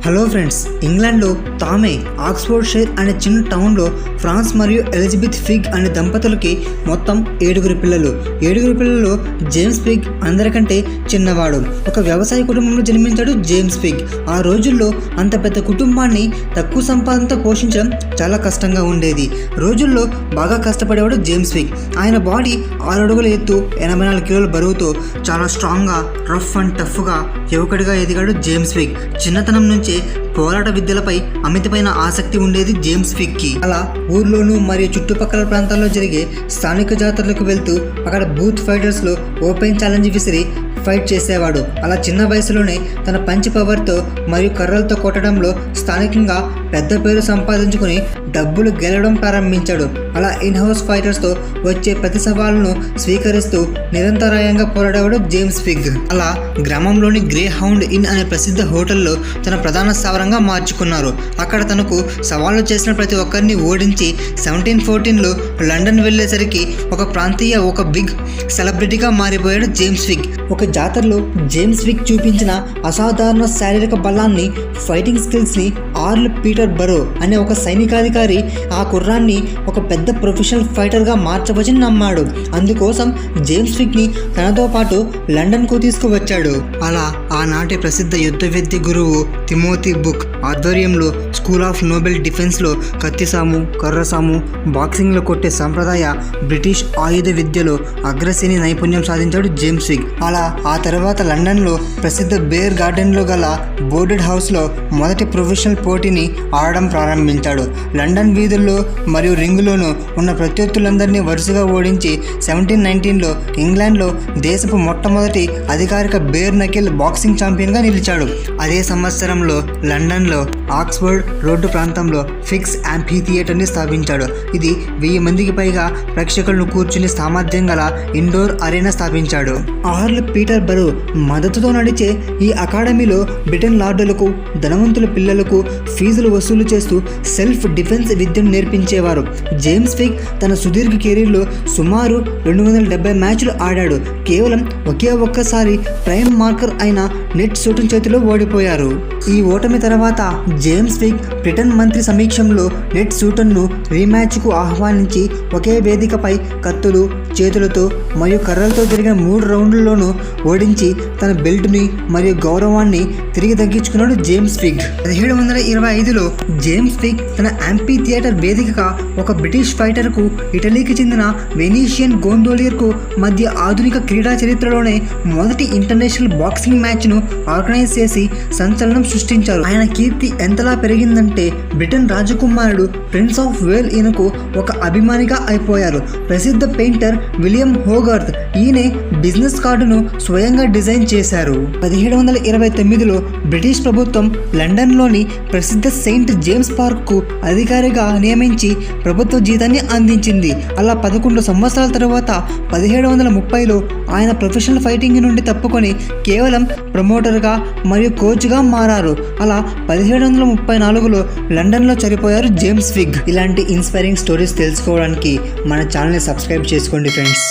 Hello friends, ఇంగ్లాండ్లో తామే Oxford Shire అనే చిన్న టౌన్లో ఫ్రాన్స్ మరియు ఎలిజబెత్ ఫిగ్ అనే దంపతులకి మొత్తం 7 పిల్లలు. 7 పిల్లల్లో జేమ్స్ ఫిగ్ అందరికంటే చిన్నవాడు. ఒక వ్యవసాయ కుటుంబంలో జన్మించాడు జేమ్స్ ఫిగ్. ఆ రోజుల్లో అంత పెద్ద కుటుంబాన్ని తక్కువ సంపాదనతో పోషించడం చాలా కష్టంగా ఉండేది. రోజుల్లో బాగా కష్టపడేవాడు జేమ్స్ ఫిగ్. ఆయన బాడీ 6 అడుగుల ఎత్తు, 84 కిలోల బరువుతో చాలా స్ట్రాంగ్గా, రఫ్ అండ్ టఫ్గా యువకుడిగా ఎదిగాడు జేమ్స్ ఫిగ్. చిన్నతనం నుంచి పోరాట విద్యలపై అమితమైన ఆసక్తి ఉండేది జేమ్స్ ఫిగ్కి. అలా ఊర్లోనూ మరియు చుట్టుపక్కల ప్రాంతాల్లో జరిగే స్థానిక జాతరలకు వెళ్తూ అక్కడ బూత్ ఫైటర్స్లో ఓపెన్ ఛాలెంజ్ విసిరి ఫైట్ చేసేవాడు. అలా చిన్న వయసులోనే తన పంచ్ పవర్తో మరియు కర్రలతో కొట్టడంలో స్థానికంగా పెద్ద పేరు సంపాదించుకుని డబ్బులు గెలవడం ప్రారంభించాడు. అలా ఇన్ హౌస్ ఫైటర్స్తో వచ్చే ప్రతి సవాళ్ళను స్వీకరిస్తూ నిరంతరాయంగా పోరాడేవాడు జేమ్స్ ఫిగ్. అలా గ్రామంలోని గ్రే హౌండ్ ఇన్ అనే ప్రసిద్ధ హోటల్లో తన ప్రధాన స్థావరంగా మార్చుకున్నారు. అక్కడ తనకు సవాళ్లు చేసిన ప్రతి ఒక్కరిని ఓడించి 1714లో లండన్ వెళ్ళేసరికి ఒక బిగ్ సెలబ్రిటీగా మారిపోయాడు జేమ్స్ ఫిగ్. ఒక జాతరలో జేమ్స్ ఫిగ్ చూపించిన అసాధారణ శారీరక బలాన్ని, ఫైటింగ్ స్కిల్స్ని ఆర్ల్ పీటర్ బరో అనే ఒక సైనికాధికారి ఆ కుర్రాన్ని ఒక పెద్ద ప్రొఫెషనల్ ఫైటర్గా మార్చవచ్చని నమ్మాడు. అందుకోసం జేమ్స్ ఫిగ్ని తనతో పాటు లండన్కు తీసుకువచ్చాడు. అలా ఆనాటి ప్రసిద్ధ యుద్ధ విద్య గురువు తిమోతి బుక్ ఆధ్వర్యంలో స్కూల్ ఆఫ్ నోబెల్ డిఫెన్స్లో కత్తిసాము, కర్రసాము, బాక్సింగ్లో కొట్టే సంప్రదాయ బ్రిటిష్ ఆయుధ విద్యలో అగ్రశ్రేణి నైపుణ్యం సాధించాడు జేమ్స్ ఫిగ్. అలా ఆ తర్వాత లండన్లో ప్రసిద్ధ బేర్ గార్డెన్లో గల బోర్డెడ్ హౌస్లో మొదటి ప్రొఫెషనల్ పోటీని ఆడడం ప్రారంభించాడు. లండన్ వీధుల్లో మరియు రింగులోనూ ఉన్న ప్రత్యర్థులందరినీ వరుసగా ఓడించి 1719లో ఇంగ్లాండ్లో దేశపు మొట్టమొదటి అధికారిక బేర్ నకిల్ బాక్సింగ్ ఛాంపియన్గా నిలిచాడు. అదే సంవత్సరంలో లండన్లో ఆక్స్ఫర్డ్ రోడ్డు ప్రాంతంలో ఫిగ్స్ యాంఫీ థియేటర్ని స్థాపించాడు. ఇది 1000 మందికి పైగా ప్రేక్షకులను కూర్చుని సామర్థ్యం గల ఇండోర్ అరేనా స్థాపించాడు. ఆర్ల్ పీటర్ బరో మద్దతుతో నడిచే ఈ అకాడమీలో బ్రిటన్ లార్డులకు, ధనవంతుల పిల్లలకు ఫీజులు వసూలు చేస్తూ సెల్ఫ్ డిఫెన్స్ విద్యను నేర్పించేవారు. జేమ్స్ ఫిగ్ తన సుదీర్ఘ కెరీర్లో సుమారు 270 మ్యాచ్లు ఆడాడు. కేవలం ఒక్కసారి ప్రైమ్ మార్కర్ అయిన నెట్ సూటన్ చేతిలో ఓడిపోయారు. ఈ ఓటమి తర్వాత జేమ్స్ ఫిగ్ బ్రిటన్ మంత్రి సమీక్షంలో నెట్ సూటన్ను రీమ్యాచ్కు ఆహ్వానించి ఒకే వేదికపై కత్తులు, చేతులతో మరియు కర్రలతో జరిగిన 3 రౌండ్లలోనూ ఓడించి తన బెల్ట్ని మరియు గౌరవాన్ని తిరిగి దక్కించుకున్నాడు జేమ్స్ ఫిగ్. 1725లో జేమ్స్ ఫిగ్ తన యాంఫీ థియేటర్ వేదికగా ఒక బ్రిటిష్ ఫైటర్కు ఇటలీకి చెందిన వెనీషియన్ గోందోలియర్కు మధ్య ఆధునిక క్రీడా చరిత్రలోనే మొదటి ఇంటర్నేషనల్ బాక్సింగ్ మ్యాచ్ను ఆర్గనైజ్ చేసి సంచలనం సృష్టించారు. ఆయన కీర్తి ఎంతలా పెరిగిందంటే బ్రిటన్ రాజకుమారుడు ప్రిన్స్ ఆఫ్ వేల్ ఈయనకు ఒక అభిమానిగా అయిపోయారు. ప్రసిద్ధ పెయింటర్ విలియం హోగార్త్ ఈయనే బిజినెస్ కార్డును స్వయంగా డిజైన్ చేశారు. 1729లో బ్రిటిష్ ప్రభుత్వం లండన్లోని ప్రసిద్ధ సెయింట్ జేమ్స్ పార్క్కు అధికారిగా నియమించి ప్రభుత్వ జీతాన్ని అందించింది. అలా 11 సంవత్సరాల తర్వాత 1730లో ఆయన ప్రొఫెషనల్ ఫైటింగ్ నుండి తప్పుకొని కేవలం ప్రమోటర్గా మరియు కోచ్గా మారారు. అలా 1734లో లండన్లో చనిపోయారు జేమ్స్ ఫిగ్. ఇలాంటి ఇన్స్పైరింగ్ స్టోరీస్ తెలుసుకోవడానికి మన ఛానల్ని సబ్స్క్రైబ్ చేసుకోండి ఫ్రెండ్స్.